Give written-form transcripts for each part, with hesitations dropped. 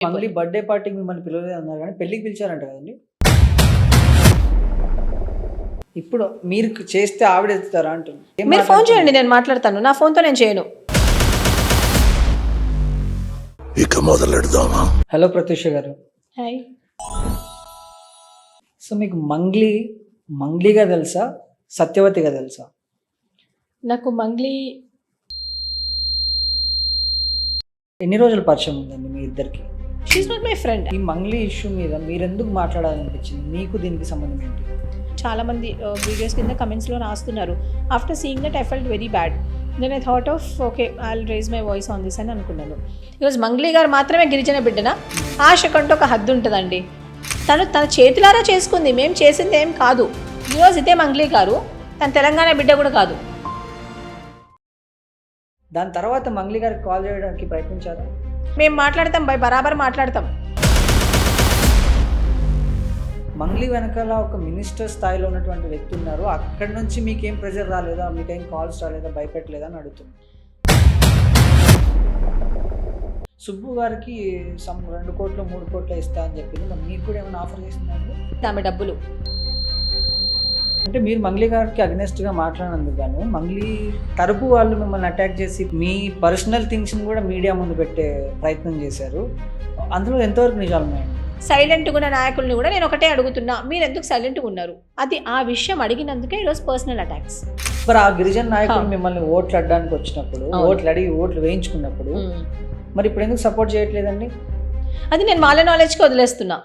Mangli birthday పార్టీకి మిమ్మల్ని పిలవలేదన్నారు గానీ, పెళ్ళికి పిలిచారంట కదండీ! ఇప్పుడు మీరు చేస్తే ఆవిడ ఎత్తుతారా అంటున్నా. ఏం మీరు ఫోన్ మాట్లాడుతున్నారు? చేయండి, నేను మాట్లాడతాను. నా ఫోన్‌తో నేను చేయను. ఇక మొదలెడదామా? హలో ప్రత్యూష గారు. హాయ్. సో మీకు మంగ్లీగా తెలుసా? సత్యవతిగా తెలుసా? నాకు మంగ్లీ ఎన్ని రోజుల పరిచయం ఉందండి మీ ఇద్దరికి? She is not my friend. ఈ మంగ్లీ ఇష్యూ మీద మీరెందుకు మాట్లాడాలనిపించింది? మీకు దీనికి సంబంధం ఏంటి? చాలామంది వీడియోస్ కింద కమెంట్స్లో రాస్తున్నారు. After seeing that I felt very bad. Then I thought of okay I will raise my voice on this అని అనుకున్నాను. ఈరోజు మంగ్లీ గారు మాత్రమే గిరిజన బిడ్డనా? ఆశకంటూ ఒక హద్దు ఉంటుందండి. తన చేతులారా చేసుకుంది, మేము చేసింది ఏం కాదు. ఈరోజు ఇదే మంగ్లీ గారు, తన తెలంగాణ బిడ్డ కూడా కాదు. దాని తర్వాత మంగ్లీ గారికి కాల్ చేయడానికి ప్రయత్నించారా? మేము మాట్లాడతాం, బరాబర్ మాట్లాడతాం. మంగ్లీ వెనకాల ఒక మినిస్టర్ స్థాయిలో ఉన్నటువంటి వ్యక్తి ఉన్నారు. అక్కడి నుంచి మీకేం ప్రెజర్ రాలేదా? మీకేం కాల్స్ రాలేదా? భయపెట్టలేదా అని అడుగుతుంది. సుబ్బు గారికి 2 కోట్లు 3 కోట్లు ఇస్తా అని చెప్పింది. మరి మీకు కూడా ఏమైనా ఆఫర్ చేసిందండి? ఆమె డబ్బులు అంటే మీరు మంగ్లీ గారికి అగ్నెస్ట్గా మాట్లాడినందుకు గాను మంగ్లీ తరపు వాళ్ళు మిమ్మల్ని అటాక్ చేసి మీ పర్సనల్ థింగ్స్ని కూడా మీడియా ముందు పెట్టే ప్రయత్నం చేశారు. అందులో ఎంతవరకు నిజాలు ఉన్నాయండి? సైలెంట్గా ఉన్న నాయకుల్ని కూడా నేను ఒకటే అడుగుతున్నా, మీరు ఎందుకు సైలెంట్గా ఉన్నారు? అది ఆ విషయం అడిగినందుకే ఈరోజు పర్సనల్ అటాక్స్. మరి ఆ గిరిజన నాయకులు మిమ్మల్ని ఓట్లు అడ్డానికి వచ్చినప్పుడు, ఓట్లు అడిగి ఓట్లు వేయించుకున్నప్పుడు మరి ఇప్పుడు ఎందుకు సపోర్ట్ చేయట్లేదండి? అది నేను వాళ్ళ నాలెడ్జ్కి వదిలేస్తున్నా.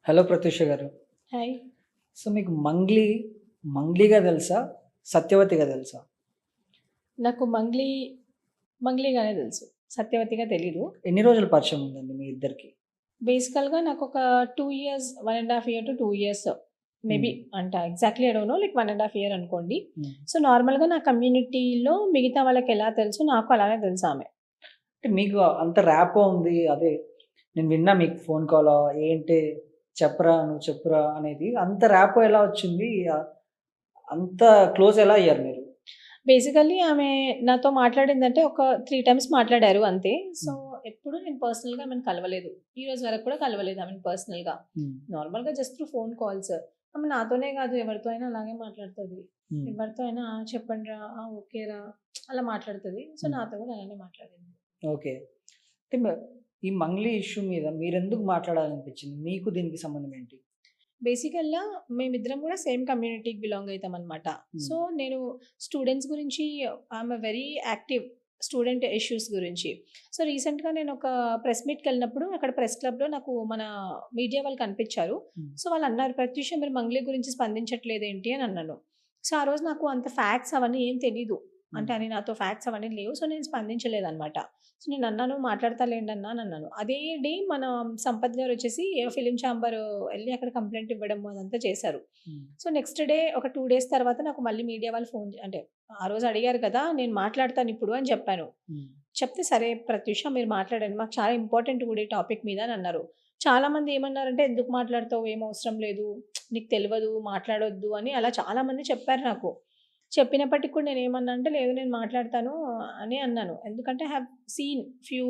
హలో ప్రత్యూష గారు. హాయ్. సో మీకు మంగ్లీగా తెలుసా? సత్యవతిగా తెలుసా? నాకు మంగ్లీగానే తెలుసు, సత్యవతిగా తెలీదు. ఎన్ని రోజుల పరిచయం ఉందండి మీ ఇద్దరికి? బేసికల్గా నాకు ఒక 2 years, 1.5 year to 2 years maybe అంట. Exactly I don't know, like 1.5 year అనుకోండి. సో నార్మల్గా నా కమ్యూనిటీలో మిగతా వాళ్ళకి ఎలా తెలుసు, నాకు అలానే తెలుసు ఆమె. అంటే మీకు అంత ర్యాపో ఉంది. అదే నేను విన్నా మీకు ఫోన్ కాల్ ఏంటి చెప్పరా నువ్వు చెప్పురా అనేది. అంత ర్యాపో ఎలా వచ్చింది? అంత క్లోజ్ ఎలా అయ్యారు మీరు? బేసికల్లీ ఆమె నాతో మాట్లాడిందంటే ఒక 3 times మాట్లాడారు అంతే. సో ఎప్పుడు నేను పర్సనల్గా ఆమెను కలవలేదు, ఈ రోజు వరకు కూడా కలవలేదు ఆమెను పర్సనల్గా. నార్మల్గా జస్ట్ త్రూ ఫోన్ కాల్స్. ఆమె నాతోనే కాదు, ఎవరితో అయినా అలాగే మాట్లాడుతుంది. ఎవరితో అయినా చెప్పండి రా, ఓకేరా అలా మాట్లాడుతుంది. సో నాతో కూడా అలానే మాట్లాడింది. ఓకే. అంటే ఈ మంగ్లీ ఇష్యూ మీద మీరెందుకు మాట్లాడాలనిపించింది? మీకు దీనికి సంబంధం ఏంటి? బేసికల్గా మేమిద్దరం కూడా సేమ్ కమ్యూనిటీకి బిలాంగ్ అవుతాం అనమాట. సో నేను స్టూడెంట్స్ గురించి I'm very active student issues గురించి. సో రీసెంట్గా నేను ఒక ప్రెస్ మీట్కి వెళ్ళినప్పుడు అక్కడ ప్రెస్ క్లబ్లో నాకు మన మీడియా వాళ్ళు కనిపించారు. సో వాళ్ళు అన్నారు, ప్రత్యూష మీరు మంగ్లీ గురించి స్పందించట్లేదు ఏంటి అని అన్నాను. సో ఆ రోజు నాకు అంత ఫ్యాక్ట్స్ అవన్నీ ఏం తెలీదు, అంటే అని నాతో ఫ్యాక్ట్స్ అవన్నీ లేవు. సో నేను స్పందించలేదన్నమాట. సో నేను అన్నాను, మాట్లాడతాలేండి అన్నా అని అన్నాను. అదే డే మన సంపత్ గారు వచ్చేసి ఫిలిం ఛాంబర్ వెళ్ళి అక్కడ కంప్లైంట్ ఇవ్వడం అదంతా చేశారు. సో నెక్స్ట్ డే ఒక 2 days తర్వాత నాకు మళ్ళీ మీడియా వాళ్ళు ఫోన్, అంటే ఆ రోజు అడిగారు కదా నేను మాట్లాడతాను ఇప్పుడు అని చెప్పాను. చెప్తే సరే ప్రత్యూష మీరు మాట్లాడండి, మాకు చాలా ఇంపార్టెంట్ కూడా ఈ టాపిక్ మీద అని అన్నారు. చాలామంది ఏమన్నారంటే ఎందుకు మాట్లాడతావు, ఏం అవసరం లేదు, నీకు తెలియదు, మాట్లాడొద్దు అని అలా చాలామంది చెప్పారు నాకు. చెప్పినప్పటికి కూడా నేను ఏమన్నా అంటే లేదు నేను మాట్లాడతాను అని అన్నాను. ఎందుకంటే ఐ హ్యావ్ సీన్ ఫ్యూ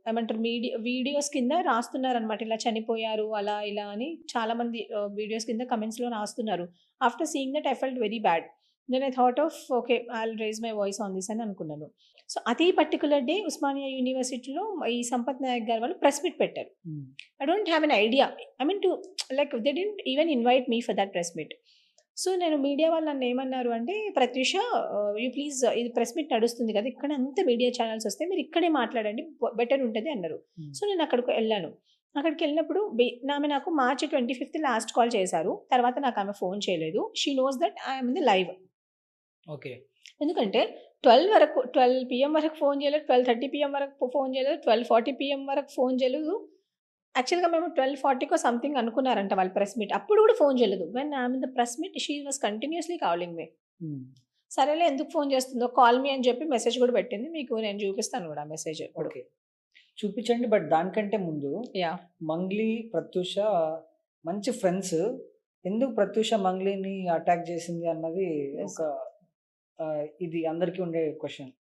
ఏమంటారు వీడియోస్ కింద రాస్తున్నారనమాట, ఇలా చనిపోయారు అలా ఇలా అని చాలామంది వీడియోస్ కింద కమెంట్స్లో రాస్తున్నారు. After seeing that I felt very bad. Then I thought of okay I will raise my voice on this అని అనుకున్నాను. సో అదే పర్టికులర్ డే ఉస్మానియా యూనివర్సిటీలో ఈ సంపత్ నాయక్ గారు వాళ్ళు ప్రెస్ మీట్ పెట్టారు. I don't have an idea, I mean to like they didn't even invite me for that press meet. So నేను media వాళ్ళు నన్ను ఏమన్నారు అంటే, ప్రత్యూష యూ ప్లీజ్, ఇది ప్రెస్ మీట్ నడుస్తుంది కదా, ఇక్కడ అంతా మీడియా ఛానల్స్ వస్తే మీరు ఇక్కడే మాట్లాడండి బెటర్ ఉంటుంది అన్నారు. సో నేను అక్కడికి వెళ్ళాను. అక్కడికి వెళ్ళినప్పుడు ఆమె నాకు March 25th లాస్ట్ కాల్ చేశారు. తర్వాత నాకు ఆమె ఫోన్ చేయలేదు. She knows that I'm in the live. Okay. ఎందుకంటే 12 PM వరకు ఫోన్ చేయలేదు, 12:30 PM వరకు ఫోన్ చేయలేదు, 12:40 PM వరకు ఫోన్ చేయలేదు. యాక్చువల్గా మేము 12:40 సంథింగ్ అనుకున్నారంట వాళ్ళ ప్రెస్ మీట్, అప్పుడు కూడా ఫోన్ చేయలేదు. When I'm in the press meet she was continuously calling మీ. సరేలే ఎందుకు ఫోన్ చేస్తుందో, కాల్ మీ అని చెప్పి మెసేజ్ కూడా పెట్టింది. మీకు నేను చూపిస్తాను కూడా మెసేజ్. ఓకే చూపించండి. బట్ దానికంటే ముందు యా మంగ్లీ ప్రత్యూష మంచి ఫ్రెండ్స్ ఎందుకు ప్రత్యూష మంగ్లీని అటాక్ చేసింది అన్నది ఒక ఇది అందరికీ ఉండే క్వశ్చన్.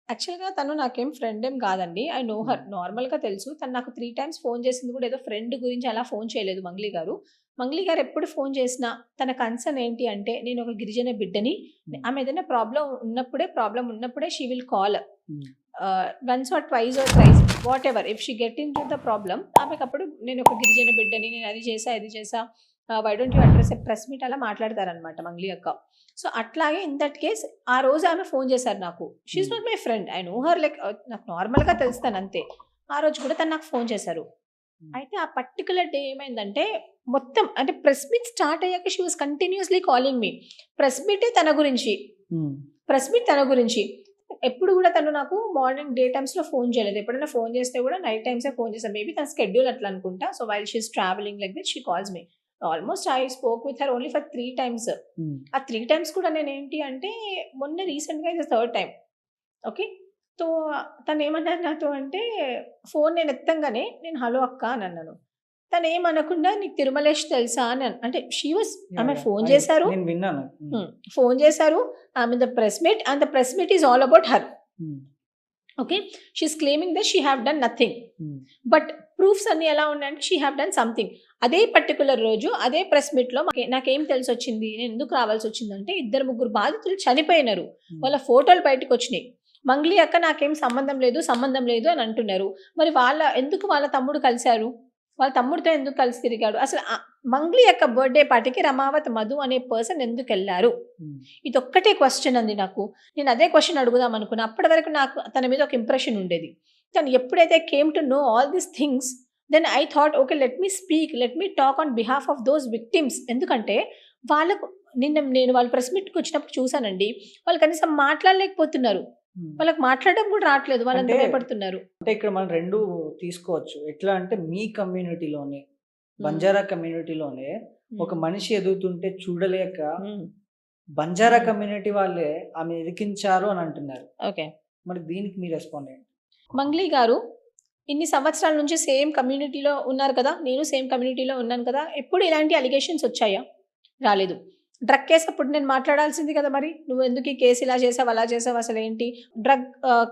యాక్చువల్‌గా తను నాకేం ఫ్రెండ్ ఏం కాదండి. I know her. నార్మల్‌గా తెలుసు. తను నాకు 3 టైమ్స్ ఫోన్ చేసింది కూడా ఏదో ఫ్రెండ్ గురించి అలా ఫోన్ చేయలేదు మంగ్లీ గారు. మంగ్లీ గారు ఎప్పుడు ఫోన్ చేసినా తన కన్సర్న్ ఏంటి అంటే నేను ఒక గిరిజన బిడ్డని. ఆమె ఏదైనా ప్రాబ్లమ్ ఉన్నప్పుడే she will call. Once or twice or thrice whatever if she get into the problem ఆమెకప్పుడు నేను ఒక గిరిజన బిడ్డని, నేను అది చేసా, ఇది చేసా, why don't you address a press meet అలా మాట్లాడతారనమాట మంగ్లీ అక్క. సో అట్లాగే ఇన్ దట్ కేస్ ఆ రోజు ఆమె ఫోన్ చేశారు నాకు. She not my friend, I know her, like నాకు నార్మల్గా తెలుస్తాను అంతే. ఆ రోజు కూడా తను నాకు ఫోన్ చేశారు. అయితే ఆ పర్టికులర్ డే ఏమైందంటే మొత్తం అంటే ప్రెస్ మీట్ స్టార్ట్ అయ్యాక she was continuously calling me. Press meet తన గురించి ఎప్పుడు కూడా తను నాకు మార్నింగ్ డే టైమ్స్లో ఫోన్ చేయలేదు. ఎప్పుడైనా ఫోన్ చేస్తే కూడా నైట్ టైమ్సే ఫోన్ చేస్తాను. మేబీ తన స్కెడ్యూల్ అట్లా అనుకుంటా. So while she's travelling like this she calls me. Almost I spoke with her only for 3 times. ఆ 3 times కూడా నేను ఏంటి అంటే మొన్న రీసెంట్గా ఇది 3rd time. ఓకే, సో తను ఏమన్నారు నాతో అంటే ఫోన్ నేను ఎత్తంగానే నేను హలో అక్క అని అన్నాను. తను ఏమనకుండా నీకు తిరుమలేష్ తెలుసా అని అంటే షీ వాస్ ఆమె ఫోన్ చేశారు, నేను విన్నాను. ఆమె the press meet and the press meet is all about her. Okay, she's claiming that she have done nothing, but proofs అన్ని ఎలా ఉన్నాయంటే షీ హ్యావ్ డన్ సంథింగ్. అదే పర్టికులర్ రోజు అదే ప్రెస్ మీట్లో నాకేం తెలిసి వచ్చింది, నేను ఎందుకు రావాల్సి వచ్చిందంటే 2-3 బాధితులు చనిపోయినారు, వాళ్ళ ఫోటోలు బయటకు వచ్చినాయి. మంగ్లీ అక్క నాకేం సంబంధం లేదు అని అంటున్నారు. మరి ఎందుకు వాళ్ళ తమ్ముడు కలిశారు, వాళ్ళ తమ్ముడితో ఎందుకు కలిసి తిరిగాడు, అసలు మంగ్లీ యొక్క బర్త్డే పార్టీకి రమావత్ మధు అనే పర్సన్ ఎందుకు వెళ్ళారు, ఇది ఒక్కటే క్వశ్చన్ అంది నాకు. నేను అదే క్వశ్చన్ అడుగుదాం అనుకున్నా. అప్పటి వరకు నాకు తన మీద ఒక ఇంప్రెషన్ ఉండేది. కానీ ఎప్పుడైతే came to know all these things then I thought okay let me talk on behalf of those victims. ఎందుకంటే వాళ్ళకు నేను వాళ్ళ ప్రెస్ మీట్కి వచ్చినప్పుడు చూసానండి, వాళ్ళు కనీసం మాట్లాడలేకపోతున్నారు, వాళ్ళకి మాట్లాడడం కూడా రావట్లేదు, వాళ్ళంతా భయపడుతున్నారు. అంటే ఇక్కడ మనం 2 తీసుకోవచ్చు. ఎట్లా అంటే మీ కమ్యూనిటీలోనే బంజారా కమ్యూనిటీలోనే ఒక మనిషి ఎదుగుతుంటే చూడలేక బంజారా కమ్యూనిటీ వాళ్ళే ఆమె ఎదికించారు అని అంటున్నారు. ఓకే, మరి దీనికి మీ రెస్పాండ్ ఏంటి? మంగ్లీ గారు ఇన్ని సంవత్సరాల నుంచి సేమ్ కమ్యూనిటీలో ఉన్నారు కదా, నేను సేమ్ కమ్యూనిటీలో ఉన్నాను కదా, ఎప్పుడు ఇలాంటి అలిగేషన్స్ వచ్చాయా? రాలేదు. డ్రగ్ కేసు అప్పుడు నేను మాట్లాడాల్సింది కదా, మరి నువ్వు ఎందుకు ఈ కేసు ఇలా చేసావు అలా చేసావు, అసలు ఏంటి డ్రగ్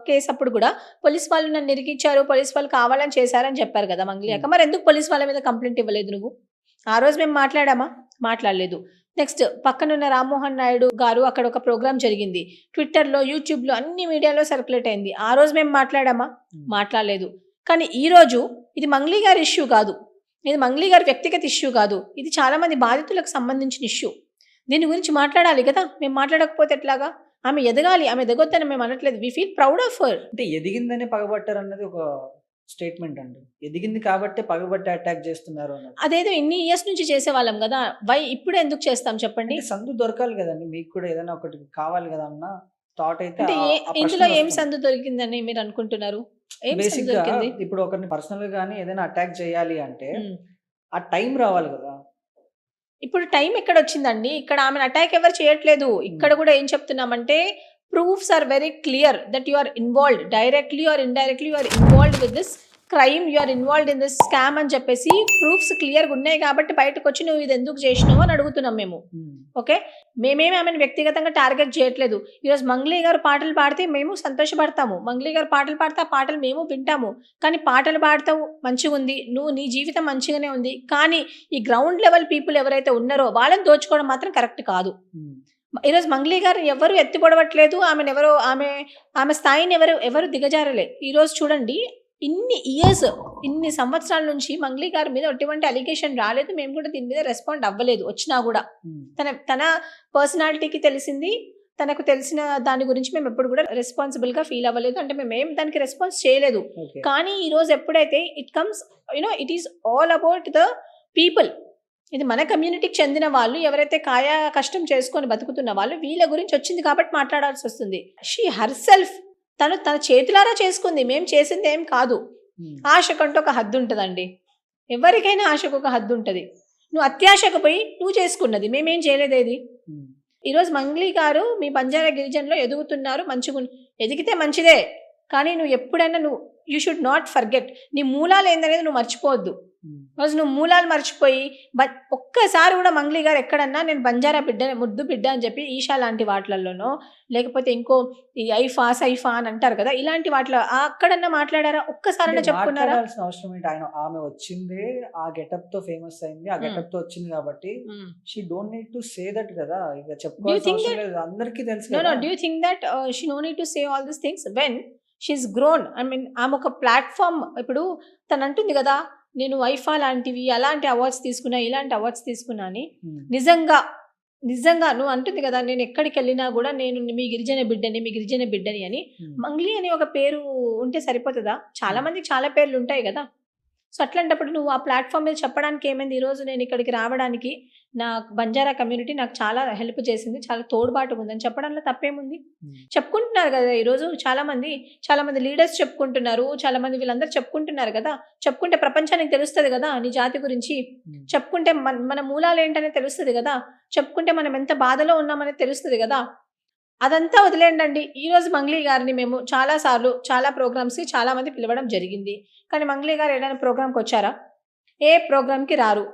కేసు అప్పుడు కూడా పోలీస్ వాళ్ళు నన్ను ఇరికిచ్చారు, పోలీస్ వాళ్ళు కావాలని చేశారని చెప్పారు కదా మంగ్లీ అక్క. మరి ఎందుకు పోలీస్ వాళ్ళ మీద కంప్లైంట్ ఇవ్వలేదు నువ్వు? ఆ రోజు మేము మాట్లాడామా? మాట్లాడలేదు. నెక్స్ట్ పక్కనున్న రామ్మోహన్ నాయుడు గారు అక్కడ ఒక ప్రోగ్రామ్ జరిగింది, ట్విట్టర్లో, యూట్యూబ్లో, అన్ని మీడియాలో సర్క్యులేట్ అయింది. ఆ రోజు మేము మాట్లాడామా? మాట్లాడలేదు. కానీ ఈరోజు ఇది మంగ్లీ గారి ఇష్యూ కాదు, ఇది మంగ్లీ గారి వ్యక్తిగత ఇష్యూ కాదు, ఇది చాలామంది బాధితులకు సంబంధించిన ఇష్యూ. దీని గురించి మాట్లాడాలి కదా, మేము మాట్లాడకపోతే ఎట్లాగా? ఆమె ఎదగాలి, ఆమె ఎదగొద్దని మేము అనట్లేదు. We feel proud of her. అంటే ఎదిగిందనే పగబట్టారు అన్నది ఒక స్టేట్మెంట్ అండి. ఎదిగింది కాబట్టి పగబట్టి అటాక్ చేస్తున్నారు అన్నది. అదేదో ఇన్ని ఇయర్స్ నుంచి చేసేవాళ్ళం కదా, ఇప్పుడు ఎందుకు చేస్తాం చెప్పండి? సందు దొరకాలి కదండి, మీకు కూడా ఏదైనా ఒకటి కావాలి కదా అన్న థాట్ అయితే. అంటే ఇందులో ఏం సందు దొరికిందని మీరు అనుకుంటున్నారు? బేసిక్ గా ఇప్పుడు ఒకరిని పర్సనల్ గానీ ఏదైనా అటాక్ చేయాలి అంటే ఆ టైం రావాలి కదా. ఇప్పుడు టైం ఎక్కడ వచ్చిందండి? ఇక్కడ ఆమెను అటాక్ ఎవరు చేయట్లేదు. ఇక్కడ కూడా ఏం చెప్తున్నామంటే proofs are very clear that you are involved, directly or indirectly you are involved with this crime, you are involved in this scam అని చెప్పేసి ప్రూఫ్స్ క్లియర్గా ఉన్నాయి కాబట్టి బయటకు వచ్చి నువ్వు ఇది ఎందుకు చేసినావు అని అడుగుతున్నాం మేము. ఓకే, మేమేమి ఆమెను వ్యక్తిగతంగా టార్గెట్ చేయట్లేదు. ఈరోజు మంగ్లీ గారు పాటలు పాడితే మేము సంతోషపడతాము, మంగ్లీ గారు పాటలు పాడితే ఆ పాటలు మేము వింటాము. కానీ పాటలు పాడతావు మంచిగా ఉంది, నీ జీవితం మంచిగానే ఉంది, కానీ ఈ గ్రౌండ్ లెవెల్ పీపుల్ ఎవరైతే ఉన్నారో వాళ్ళని దోచుకోవడం మాత్రం కరెక్ట్ కాదు. ఈరోజు మంగ్లీ గారు ఎవరు ఎత్తిపొడవట్లేదు, ఆమె స్థాయిని ఎవరు దిగజారలే. ఈరోజు చూడండి, ఇన్ని సంవత్సరాల నుంచి మంగ్లీ గారి మీద ఎటువంటి అలిగేషన్ రాలేదు, మేము కూడా దీని మీద రెస్పాండ్ అవ్వలేదు. వచ్చినా కూడా తన పర్సనాలిటీకి తెలిసింది, తనకు తెలిసిన దాని గురించి మేము ఎప్పుడు కూడా రెస్పాన్సిబుల్గా ఫీల్ అవ్వలేదు, అంటే మేమేం దానికి రెస్పాన్స్ చేయలేదు. కానీ ఈరోజు ఎప్పుడైతే it comes it is all about the people, ఇది మన కమ్యూనిటీకి చెందిన వాళ్ళు ఎవరైతే కాయా కష్టం చేసుకొని బతుకుతున్న వాళ్ళు, వీళ్ళ గురించి వచ్చింది కాబట్టి మాట్లాడాల్సి వస్తుంది. షీ హర్ సెల్ఫ్ తన చేతులారా చేసుకుంది, మేము చేసింది ఏం కాదు. ఆశకంటూ ఒక హద్దు ఉంటుందండి, ఎవరికైనా ఆశకు ఒక హద్దు ఉంటుంది. నువ్వు అత్యాశకు పోయి నువ్వు చేసుకున్నది, మేమేం చేయలేదేది. ఈరోజు మంగ్లీ గారు మీ బంజారా గిరిజనలో ఎదుగుతున్నారు, ఎదిగితే మంచిదే, కానీ నువ్వు ఎప్పుడైనా యూ షుడ్ నాట్ ఫర్గెట్, నీ మూలాలు ఏందనేది నువ్వు మర్చిపోవద్దు. రోజు నువ్వు మూలాలు మర్చిపోయి ఒక్కసారి కూడా మంగ్లీ గారు ఎక్కడన్నా నేను బంజారా బిడ్డ ముద్దు బిడ్డ అని చెప్పి ఈషా లాంటి వాటిలలోనో లేకపోతే ఇంకో ఈ ఐఫా సైఫా అని అంటారు కదా, ఇలాంటి వాటిలో అక్కడన్నా మాట్లాడారా? ఒక్కసారైనా చెప్పుకున్నారా? మాట్లాడాల్సిన అవసరం ఏంటి? ఆమె వచ్చిందే ఆ గెటప్ తో ఫేమస్ అయింది, ఆ గెటప్ తో వచ్చింది కాబట్టి she don't need to say that కదా. ఇక చెప్పుకోవాల్సిన అవసరం లేదు, అందరికీ తెలుసు No, కదా. do you think that she no need to say all these things when she's grown? I mean, ఆమె ఒక ప్లాట్ఫామ్, ఇప్పుడు తను అంటుంది కదా నేను వైఫా లాంటివి అలాంటి అవార్డ్స్ తీసుకున్నా ఇలాంటి అవార్డ్స్ తీసుకున్నా అని. నిజంగా నువ్వు అంటుంది కదా నేను ఎక్కడికి వెళ్ళినా కూడా నేను మీ గిరిజన బిడ్డని అని. మంగ్లీ అనే ఒక పేరు ఉంటే సరిపోతుందా? చాలా మందికి చాలా పేర్లు ఉంటాయి కదా. సో అట్లాంటప్పుడు నువ్వు ఆ ప్లాట్ఫామ్ మీద చెప్పడానికి ఏమైంది? ఈరోజు నేను ఇక్కడికి రావడానికి నా బంజారా కమ్యూనిటీ నాకు చాలా హెల్ప్ చేసింది, చాలా తోడ్పాటుగా ఉందని చెప్పడంలో తప్పేముంది? చెప్పుకుంటున్నారు కదా ఈరోజు చాలా మంది లీడర్స్ చెప్పుకుంటున్నారు, చాలా మంది వీళ్ళందరూ చెప్పుకుంటున్నారు కదా. చెప్పుకుంటే ప్రపంచానికి తెలుస్తుంది కదా నీ జాతి గురించి, చెప్పుకుంటే మన మూలాలు ఏంటనే తెలుస్తుంది కదా, చెప్పుకుంటే మనం ఎంత బాధలో ఉన్నామనేది తెలుస్తుంది కదా. అదంతా వదిలేండి. ఈరోజు మంగ్లీ గారిని మేము చాలాసార్లు చాలా ప్రోగ్రామ్స్కి చాలా మంది పిలవడం జరిగింది, కానీ మంగ్లీ గారు ఏదైనా ప్రోగ్రామ్కి వచ్చారా? ఏ ప్రోగ్రామ్కి రారు.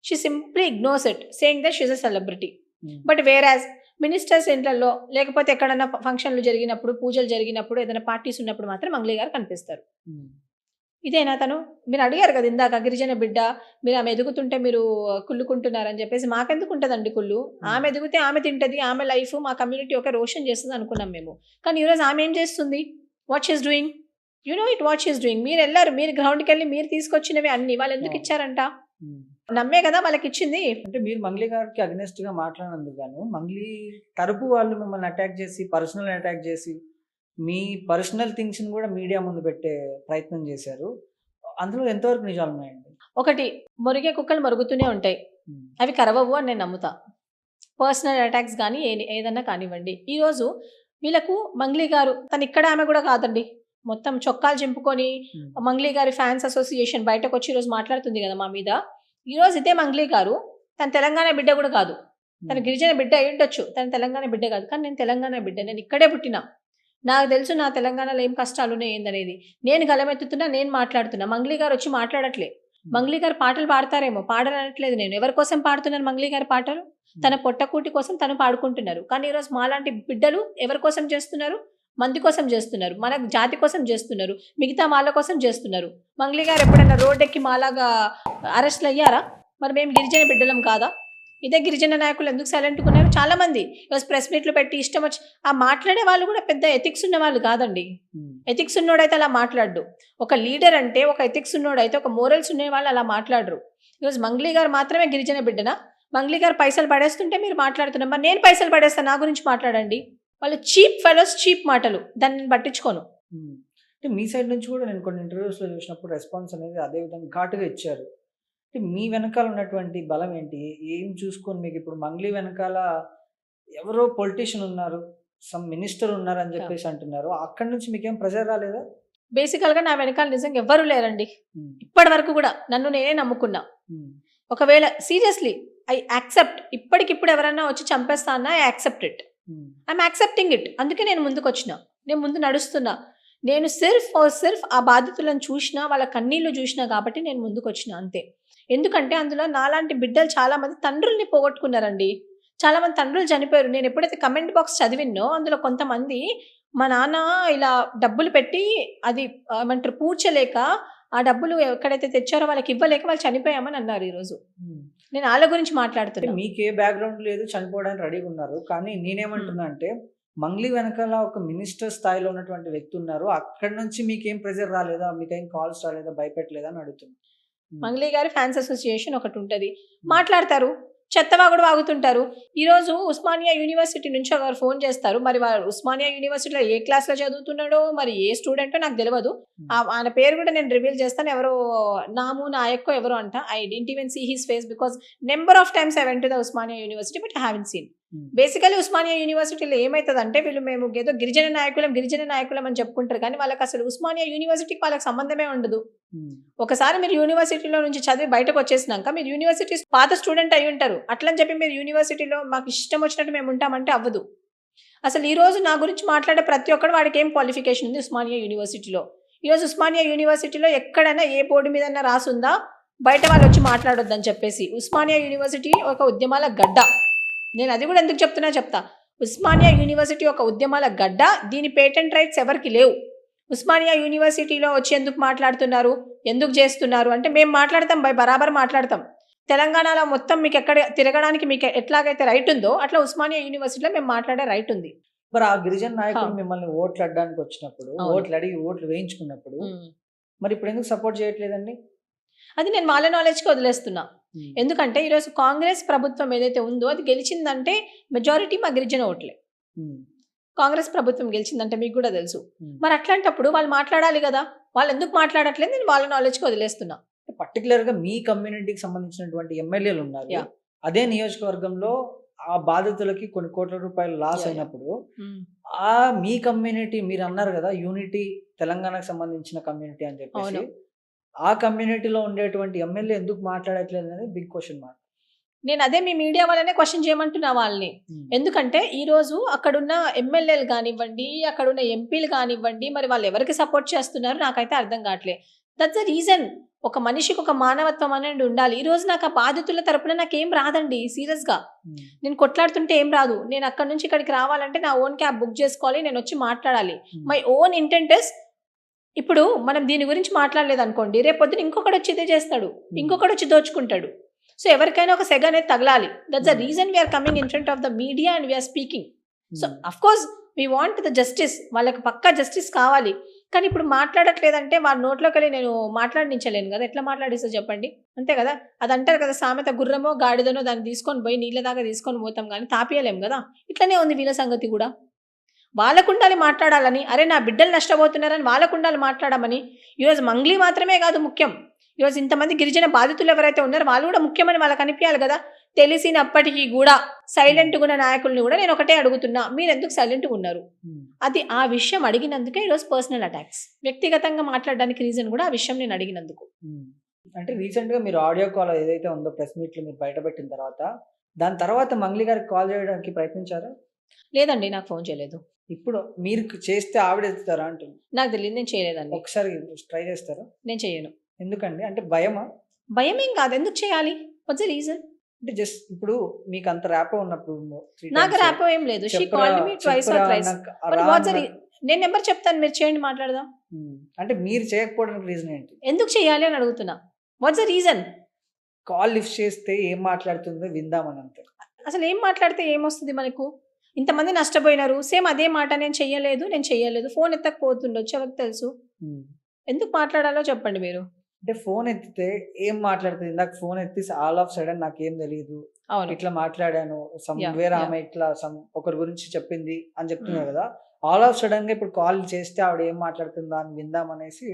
She simply ignores it, saying that she's a celebrity. But whereas ministers ఇంట్లలో లేకపోతే ఎక్కడన్నా ఫంక్షన్లు జరిగినప్పుడు, పూజలు జరిగినప్పుడు, ఏదైనా పార్టీస్ ఉన్నప్పుడు మాత్రం మంగ్లీ గారు కనిపిస్తారు. ఇదేనా తను? మీరు అడిగారు కదా ఇందాక గిరిజన బిడ్డ, మీరు ఆమె ఎదుగుతుంటే మీరు కుళ్ళుకుంటున్నారని చెప్పేసి. మాకెందుకు ఉంటుందండి కుళ్ళు? ఆమె ఎదిగితే ఆమె తింటది, ఆమె లైఫ్ మా కమ్యూనిటీ ఒక రోషన్ చేస్తుంది అనుకున్నాం మేము. కానీ ఈరోజు ఆమె ఏం చేస్తుంది? What she's doing? You know it, what she's doing. మీరు వెళ్ళారు, మీరు గ్రౌండ్కి వెళ్ళి మీరు తీసుకొచ్చినవి అన్ని వాళ్ళు ఎందుకు ఇచ్చారంట? నమ్మే కదా వాళ్ళకి ఇచ్చింది. అంటే మీరు మంగ్లీ గారికి అగెనెస్ట్ గా మాట్లాడినందుకు గాను మంగ్లీ తరపు వాళ్ళు మిమ్మల్ని అటాక్ చేసి, పర్సనల్ అటాక్ చేసి, మీ పర్సనల్ థింగ్స్ కూడా మీడియా ముందు పెట్టే ప్రయత్నం చేశారు. అందులో ఎంతవరకు నిజాలు ఉన్నాయండి? ఒకటి, మొరిగే కుక్కలు మరుగుతూనే ఉంటాయి, అవి కరవవు అని నేను నమ్ముతా. పర్సనల్ అటాక్స్ కానీ ఏదన్నా కానివ్వండి. ఈరోజు వీళ్ళకు మంగ్లీ గారు, తను ఇక్కడ ఆమె కూడా కాదండి, మొత్తం చొక్కాలు చింపుకొని మంగ్లీ గారి ఫ్యాన్స్ అసోసియేషన్ బయటకు వచ్చి ఈరోజు మాట్లాడుతుంది కదా మా మీద. ఈరోజు ఇదే మంగ్లీ గారు తన తెలంగాణ బిడ్డ కూడా కాదు, తన గిరిజన బిడ్డ అయి ఉండొచ్చు, తన తెలంగాణ బిడ్డ కాదు. కానీ నేను తెలంగాణ బిడ్డ, నేను ఇక్కడే పుట్టినా, నాకు తెలుసు నా తెలంగాణలో ఏం కష్టాలు ఉన్నాయి ఏందనేది. నేను గలమెత్తుతున్నా, నేను మాట్లాడుతున్నా. మంగ్లీ గారు వచ్చి మాట్లాడట్లే. మంగ్లీ గారు పాటలు పాడతారేమో, పాడనట్లేదు. నేను ఎవరి కోసం పాడుతున్నాను మంగ్లీ గారి పాటలు? తన పొట్టకూటి కోసం తను పాడుకుంటున్నారు. కానీ ఈరోజు మాలాంటి బిడ్డలు ఎవరి కోసం చేస్తున్నారు? మంది కోసం చేస్తున్నారు, మన జాతి కోసం చేస్తున్నారు, మిగతా వాళ్ళ కోసం చేస్తున్నారు. మంగ్లీ గారు ఎప్పుడైనా రోడ్డెక్కి మాలాగా అరెస్ట్లు అయ్యారా? మరి మేము గిరిజన బిడ్డలం కాదా? ఇదే గిరిజన నాయకులు ఎందుకు సైలెంట్గా ఉన్నారు? చాలా మంది ఈరోజు ప్రెస్ మీట్లు పెట్టి ఇష్టం వచ్చి ఆ మాట్లాడే వాళ్ళు కూడా పెద్ద ఎథిక్స్ ఉన్న వాళ్ళు కాదండి. ఎథిక్స్ ఉన్నోడైతే అలా మాట్లాడు. ఒక లీడర్ అంటే, ఒక ఎథిక్స్ ఉన్నోడైతే, ఒక మోరల్స్ ఉన్న వాళ్ళు అలా మాట్లాడరు. ఈరోజు మంగ్లీ గారు మాత్రమే గిరిజన బిడ్డనా? మంగ్లీ గారు పైసలు పడేస్తుంటే మీరు మాట్లాడుతున్నారు, మరి నేను పైసలు పడేస్తాను, నా గురించి మాట్లాడండి. వాళ్ళు చీప్ ఫెలోస్, చీప్ మాటలు, దాన్ని నేను పట్టించుకోను. అంటే మీ సైడ్ నుంచి కూడా నేను కొన్ని ఇంటర్వ్యూస్లో చూసినప్పుడు రెస్పాన్స్ అనేది అదే విధంగా ఘాటుగా ఇచ్చారు. మీ వెనకాల ఉన్నటువంటి బలం ఏంటి? ఏం చూసుకొని మీకు ఇప్పుడు మంగ్లీ వెనకాల ఎవరో పొలిటీషియన్ ఉన్నారు, సమ్ మినిస్టర్ ఉన్నారు అని చెప్పేసి అంటున్నారు. అక్కడి నుంచి మీకేం ప్రెషర్ రాలేదా? బేసికల్గా నా వెనకాల నిజంగా ఎవ్వరూ లేరండి ఇప్పటి వరకు కూడా. నన్ను నేనే నమ్ముకున్నా. ఒకవేళ సీరియస్లీ ఐ యాక్సెప్ట్, ఇప్పటికిప్పుడు ఎవరన్నా వచ్చి చంపేస్తా అన్నా I accept it, I'm accepting it. అందుకే నేను ముందుకు వచ్చిన, నేను ముందు నడుస్తున్నా. నేను సిర్ఫ్ ఆ బాధితులను చూసినా, వాళ్ళ కన్నీళ్లు చూసినా కాబట్టి నేను ముందుకు వచ్చిన, అంతే. ఎందుకంటే అందులో నాలాంటి బిడ్డలు చాలా మంది తండ్రుల్ని పోగొట్టుకున్నారండి. చాలా మంది తండ్రులు చనిపోయారు. నేను ఎప్పుడైతే కమెంట్ బాక్స్ చదివినో అందులో కొంతమంది మా నాన్న ఇలా డబ్బులు పెట్టి అది ఏమంటారు పూడ్చలేక, ఆ డబ్బులు ఎక్కడైతే తెచ్చారో వాళ్ళకి ఇవ్వలేక వాళ్ళు చనిపోయామని అన్నారు. ఈరోజు నేను వాళ్ళ గురించి మాట్లాడుతున్నా. మీకు ఏ బ్యాక్గ్రౌండ్ లేదు, చనిపోవడానికి రెడీగా ఉన్నారు. కానీ నేనేమంటున్నా అంటే మంగ్లీ వెనకాల ఒక మినిస్టర్ స్థాయిలో ఉన్నటువంటి వ్యక్తి ఉన్నారు. అక్కడి నుంచి మీకేం ప్రెజర్ రాలేదా? మీకేం కాల్స్ రాలేదా? భయపెట్టలేదా అని అడుగుతున్నా. మంగ్లీ గారి ఫ్యాన్స్ అసోసియేషన్ ఒకటి ఉంటుంది, మాట్లాడతారు, చెత్తవాగుడు వాగుతుంటారు. ఈరోజు ఉస్మానియా యూనివర్సిటీ నుంచి ఒకరు ఫోన్ చేస్తారు. మరి వారు ఉస్మానియా యూనివర్సిటీలో ఏ క్లాస్లో చదువుతున్నాడో, మరి ఏ స్టూడెంటో నాకు తెలియదు. ఆయన పేరు కూడా నేను రివీల్ చేస్తాను. ఎవరో నాము నాయక్కో ఎవరో అంట. I didn't even see his face because number of times I went to the Osmania university but I haven't seen. Basically ఉస్మానియా యూనివర్సిటీలో ఏమవుతుందంటే వీళ్ళు మేము ఏదో గిరిజన నాయకులం అని చెప్పుకుంటారు, కానీ వాళ్ళకి అసలు ఉస్మానియా యూనివర్సిటీకి వాళ్ళకి సంబంధమే ఉండదు. ఒకసారి మీరు యూనివర్సిటీలో నుంచి చదివి బయటకు వచ్చేసినాక మీరు యూనివర్సిటీ పాత స్టూడెంట్ అయి ఉంటారు. అట్లని చెప్పి మీరు యూనివర్సిటీలో మాకు ఇష్టం వచ్చినట్టు మేము ఉంటామంటే అవ్వదు. అసలు ఈ రోజు నా గురించి మాట్లాడే ప్రతి ఒక్కరు వాడికి ఏం క్వాలిఫికేషన్ ఉంది ఉస్మానియా యూనివర్సిటీలో? ఈరోజు ఉస్మానియా యూనివర్సిటీలో ఎక్కడైనా ఏ బోర్డు మీద రాసుందా బయట వాళ్ళు వచ్చి మాట్లాడొద్దని చెప్పేసి. ఉస్మానియా యూనివర్సిటీ ఒక ఉద్యమాల గడ్డ. నేను అది కూడా ఎందుకు చెప్తా. ఉస్మానియా యూనివర్సిటీ ఒక ఉద్యమాల గడ్డ. దీని పేటెంట్ రైట్స్ ఎవరికి లేవు. ఉస్మానియా యూనివర్సిటీలో వచ్చి ఎందుకు మాట్లాడుతున్నారు, ఎందుకు చేస్తున్నారు అంటే మేము మాట్లాడతాం, బరాబర్ మాట్లాడతాం. తెలంగాణలో మొత్తం మీకు ఎక్కడ తిరగడానికి మీకు ఎట్లాగైతే రైట్ ఉందో అట్లా ఉస్మానియా యూనివర్సిటీలో మేము మాట్లాడే రైట్ ఉంది. మరి ఆ గిరిజన నాయకులు మిమ్మల్ని ఓట్లు అడ్డానికి వచ్చినప్పుడు, ఓట్లు అడిగి ఓట్లు వేయించుకున్నప్పుడు మరి ఇప్పుడు ఎందుకు సపోర్ట్ చేయట్లేదండి? అది నేను వాళ్ళ నాలెడ్జ్కి వదిలేస్తున్నా. ఎందుకంటే ఈరోజు కాంగ్రెస్ ప్రభుత్వం ఏదైతే ఉందో అది గెలిచిందంటే మెజారిటీ మా గిరిజన ఓట్లే. కాంగ్రెస్ ప్రభుత్వం గెలిచిందంటే మీకు కూడా తెలుసు. మరి అట్లాంటప్పుడు వాళ్ళు మాట్లాడాలి కదా, వాళ్ళు ఎందుకు మాట్లాడట్లేదు నేను వాళ్ళ నాలెడ్జ్కి వదిలేస్తున్నా. పర్టికులర్ గా మీ కమ్యూనిటీకి సంబంధించినటువంటి ఎమ్మెల్యేలు ఉన్నారు, అదే నియోజకవర్గంలో ఆ బాధితులకి కొన్ని కోట్ల రూపాయలు లాస్ అయినప్పుడు ఆ మీ కమ్యూనిటీ, మీరు అన్నారు కదా యూనిటీ తెలంగాణకు సంబంధించిన కమ్యూనిటీ అని చెప్పేసి, ఆ కమ్యూనిటీలో ఉండేటువంటి ఎమ్మెల్యే ఎందుకు మాట్లాడట్లేదు అనేది బిగ్ క్వశ్చన్ మార్క్. నేను అదే మీ మీడియా వల్లనే క్వశ్చన్ చేయమంటున్నా వాళ్ళని. ఎందుకంటే ఈరోజు అక్కడున్న ఎమ్మెల్యేలు కానివ్వండి, అక్కడున్న ఎంపీలు కానివ్వండి, మరి వాళ్ళు ఎవరికి సపోర్ట్ చేస్తున్నారు నాకైతే అర్థం కావట్లేదు. That's the reason. ఒక మనిషికి ఒక మానవత్వం అనేది ఉండాలి. ఈరోజు నాకు ఆ బాధితుల తరపున నాకేం రాదండి, సీరియస్గా నేను కొట్లాడుతుంటే ఏం రాదు. నేను అక్కడ నుంచి ఇక్కడికి రావాలంటే నా ఓన్ క్యాబ్ బుక్ చేసుకోవాలి, నేను వచ్చి మాట్లాడాలి. మై ఓన్ ఇంటెంట్ ఇస్, ఇప్పుడు మనం దీని గురించి మాట్లాడలేదు అనుకోండి, రేపు పొద్దున ఇంకొకటి వచ్చి ఇదే చేస్తాడు, ఇంకొకటి వచ్చి దోచుకుంటాడు. సో ఎవరికైనా ఒక సెగ అనేది తగలాలి. That's the reason we're coming in front of the media and we're speaking. So of course we want the justice, వాళ్ళకి పక్కా జస్టిస్ కావాలి. కానీ ఇప్పుడు మాట్లాడట్లేదంటే వాళ్ళ నోట్లోకి వెళ్ళి నేను మాట్లాడించలేను కదా, ఎట్లా మాట్లాడిస్తా చెప్పండి, అంతే కదా. అది అంటారు కదా సామెత, గుర్రమో గాడిదనో దాన్ని తీసుకొని పోయి నీళ్ళ దాకా తీసుకొని పోతాం కానీ తాపియలేం కదా. ఇట్లనే ఉంది వీళ్ళ సంగతి కూడా. వాళ్ళకు ఉండాలి మాట్లాడాలని, అరే నా బిడ్డలు నష్టపోతున్నారని వాళ్ళకు ఉండాలి మాట్లాడమని. ఈరోజు మంగ్లీ మాత్రమే కాదు ముఖ్యం, ఈరోజు ఇంతమంది గిరిజన బాధితులు ఎవరైతే ఉన్నారో వాళ్ళు కూడా ముఖ్యమని వాళ్ళకి అనిపించాలి కదా. తెలిసినప్పటికీ కూడా సైలెంట్గా ఉన్న నాయకుల్ని కూడా నేను ఒకటే అడుగుతున్నా, మీరు ఎందుకు సైలెంట్గా ఉన్నారు? అది ఆ విషయం అడిగినందుకే ఈరోజు పర్సనల్ అటాక్స్, వ్యక్తిగతంగా మాట్లాడడానికి రీజన్ కూడా ఆ విషయం నేను అడిగినందుకు. అంటే రీసెంట్గా మీరు ఆడియో కాల్ ఏదైతే ఉందో ప్రెస్ మీట్లో మీరు బయటపెట్టిన తర్వాత, దాని తర్వాత మంగ్లీ గారికి కాల్ చేయడానికి ప్రయత్నించారా? లేదండి, నాకు ఫోన్ చేయలేదు. ఇప్పుడు మీరు చేస్తే ఆవిడ ఎత్తుతారా అంటుంది? నాకు తెలియదు, నేను చేయలేదండి. ఒకసారి ట్రై చేస్తారా? నేను చేయను. ఎందుకండి? అంటే భయమా? భయం ఏం కాదు, ఎందుకు చేయాలి? What's the reason? అంటే జస్ట్ ఇప్పుడు మీకు అంత ర్యాపో ఉన్నప్పుడు, నాకు ర్యాపో ఏం లేదు. She called me twice or thrice. But what's the నేను నెంబర్ చెప్తాను, మీరు చేయండి, మాట్లాడదాం. అంటే మీరు చేయకపోవడానికి రీజన్ ఏంటి? ఎందుకు చేయాలి అని అడుగుతున్నా. What's the reason? Call lift చేస్తే ఏం మాట్లాడుతుందో విందామని అంతే. అసలు ఏం మాట్లాడితే ఏమొస్తుంది మనకు? ఇంతమంది నష్టపోయినారు, సేమ్ అదే మాట, నేను చెయ్యలేదు, ఫోన్ ఎత్తకపోతుండొచ్చు, ఎవరికి తెలుసు. ఎందుకు మాట్లాడాలో చెప్పండి మీరు. అంటే ఫోన్ ఎత్తితే ఏం మాట్లాడుతుంది? ఇందాక ఫోన్ ఎత్తి ఆల్ ఆఫ్ సడన్ నాకేం తెలియదు, ఇట్లా మాట్లాడాను, సమ్వేర్ ఆమె ఇట్లా ఒకరి గురించి చెప్పింది అని చెప్తున్నారు కదా. ఆల్ ఆఫ్ సడన్ గా ఇప్పుడు కాల్ చేస్తే ఆవిడ ఏం మాట్లాడుతుందా అని విందామనేసి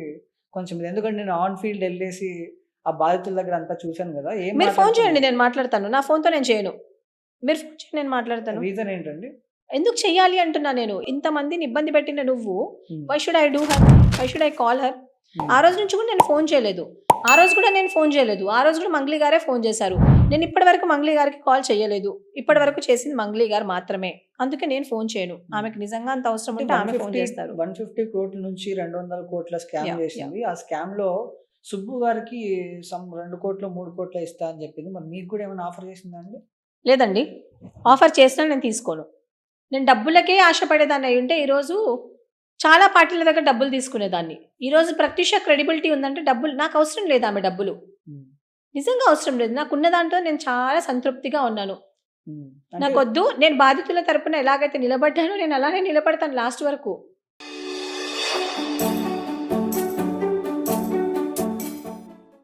కొంచెం, ఎందుకంటే నేను ఆన్ ఫీల్డ్ వెళ్ళేసి ఆ బాధితుల దగ్గర అంతా చూశాను కదా. మీరు ఫోన్ చేయండి, నేను మాట్లాడతాను. నా ఫోన్తో నేను చేయను, మీరు ఫోన్ చేయండి, నేను మాట్లాడతాను. రీజన్ ఏంటండి? ఎందుకు చెయ్యాలి అంటున్నా నేను. ఇంతమందిని ఇబ్బంది పెట్టిన నువ్వు, why should I do her, why should I call her? ఆ రోజు నుంచి కూడా నేను ఫోన్ చేయలేదు, ఆ రోజు కూడా మంగ్లీ గారే ఫోన్ చేశారు. నేను ఇప్పటి వరకు మంగ్లీ గారికి కాల్ చేయలేదు, ఇప్పటి వరకు చేసింది మంగ్లీ గారు మాత్రమే. అందుకే నేను ఫోన్ చేయను. ఆమెకు నిజంగా అంత అవసరం ఉంటే ఆమె ఫోన్ చేస్తారు. 150 కోట్ల నుంచి 200 కోట్ల స్కామ్ చేసింది. ఆ స్కామ్ లో సుబ్బు గారికి 2 కోట్లు 3 కోట్ల ఇస్తా అని చెప్పింది. మరి మీకు కూడా ఏమైనా ఆఫర్ చేసిందండి? లేదండి, ఆఫర్ చేసినా నేను తీసుకోను. నేను డబ్బులకే ఆశపడేదాన్ని అయి ఉంటే ఈరోజు చాలా పార్టీల దగ్గర డబ్బులు తీసుకునేదాన్ని. ఈరోజు ప్రత్యూష క్రెడిబిలిటీ ఉందంటే డబ్బులు నాకు అవసరం లేదు, ఆమె డబ్బులు నిజంగా అవసరం లేదు. నాకున్న దాంట్లో నేను చాలా సంతృప్తిగా ఉన్నాను. నాకొద్దు, నేను బాధితుల తరపున ఎలాగైతే నిలబడ్డానో నేను అలానే నిలబడతాను లాస్ట్ వరకు.